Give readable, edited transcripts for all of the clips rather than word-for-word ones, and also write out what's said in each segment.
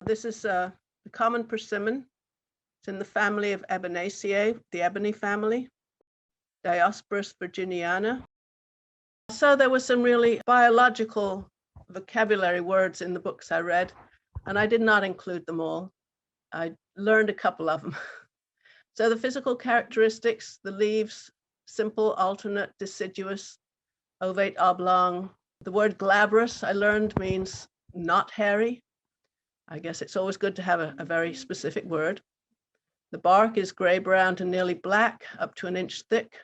This is the common persimmon. It's in the family of Eboniaceae, the ebony family, Diospyros virginiana. So there was some really biological vocabulary words in the books I read, and I did not include them all. I learned a couple of them. So the physical characteristics, the leaves, simple, alternate, deciduous, ovate, oblong. The word glabrous, I learned, means not hairy. I guess it's always good to have a very specific word. The bark is gray-brown to nearly black, up to 1 inch thick.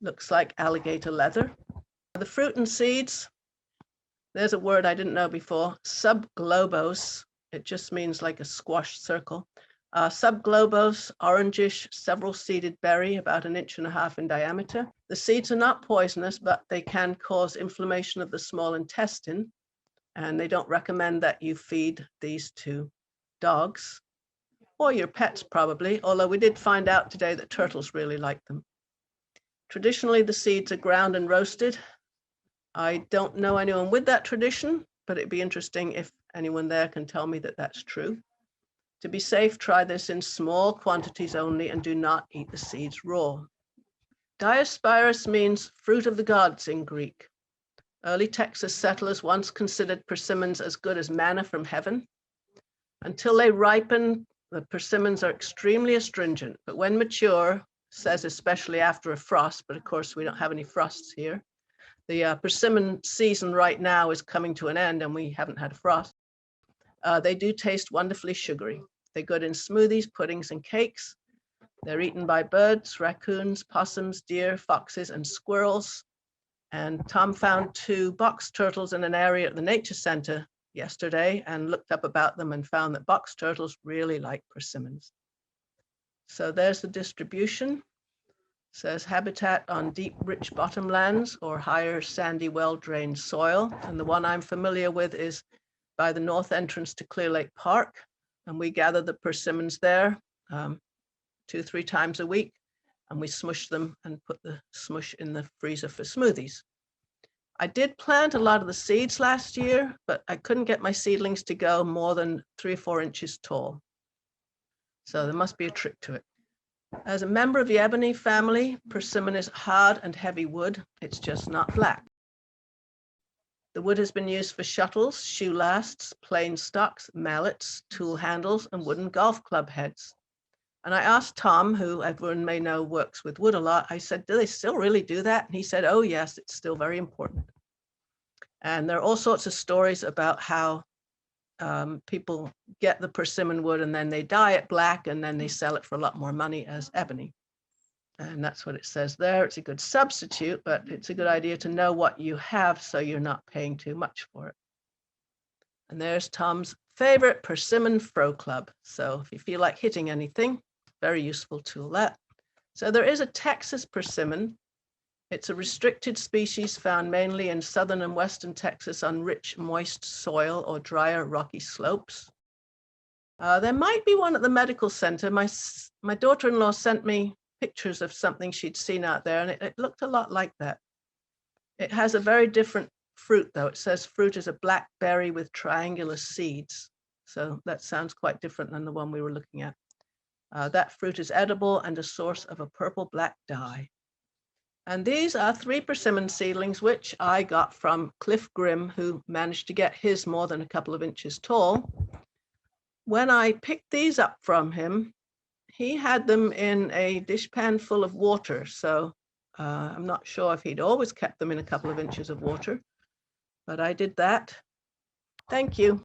Looks like alligator leather. The fruit and seeds, there's a word I didn't know before, subglobose. It just means like a squashed circle. Subglobose, orangish, several-seeded berry, about 1.5 inches in diameter. The seeds are not poisonous, but they can cause inflammation of the small intestine, and they don't recommend that you feed these to dogs, or your pets probably, although we did find out today that turtles really like them. Traditionally, the seeds are ground and roasted. I don't know anyone with that tradition, but it'd be interesting if anyone there can tell me that that's true. To be safe, try this in small quantities only and do not eat the seeds raw. Diospyros means fruit of the gods in Greek. Early Texas settlers once considered persimmons as good as manna from heaven. Until they ripen, the persimmons are extremely astringent, but when mature, says especially after a frost, but of course we don't have any frosts here. The persimmon season right now is coming to an end and we haven't had a frost. They do taste wonderfully sugary. They're good in smoothies, puddings, and cakes. They're eaten by birds, raccoons, possums, deer, foxes, and squirrels. And Tom found 2 box turtles in an area at the nature center yesterday and looked up about them and found that box turtles really like persimmons. So there's the distribution. It says habitat on deep, rich bottomlands or higher, sandy, well-drained soil. And the one I'm familiar with is by the north entrance to Clear Lake Park. And we gather the persimmons there 2-3 times a week, and we smush them and put the smush in the freezer for smoothies. I did plant a lot of the seeds last year, but I couldn't get my seedlings to go more than 3 or 4 inches tall. So there must be a trick to it. As a member of the ebony family, persimmon is hard and heavy wood. It's just not black. The wood has been used for shuttles, shoe lasts, plane stocks, mallets, tool handles, and wooden golf club heads. And I asked Tom, who everyone may know works with wood a lot, I said, do they still really do that? And he said, oh yes, it's still very important. And there are all sorts of stories about how people get the persimmon wood and then they dye it black and then they sell it for a lot more money as ebony. And that's what it says there. It's a good substitute, but it's a good idea to know what you have so you're not paying too much for it. And there's Tom's favorite persimmon fro club. So if you feel like hitting anything, very useful tool that. So there is a Texas persimmon. It's a restricted species found mainly in southern and western Texas on rich, moist soil or drier, rocky slopes. There might be one at the medical center. My daughter-in-law sent me pictures of something she'd seen out there, and it looked a lot like that. It has a very different fruit, though. It says fruit is a black berry with triangular seeds. So that sounds quite different than the one we were looking at. That fruit is edible and a source of a purple-black dye. And these are 3 persimmon seedlings, which I got from Cliff Grimm, who managed to get his more than a couple of inches tall. When I picked these up from him, he had them in a dishpan full of water. So I'm not sure if he'd always kept them in a couple of inches of water, but I did that. Thank you.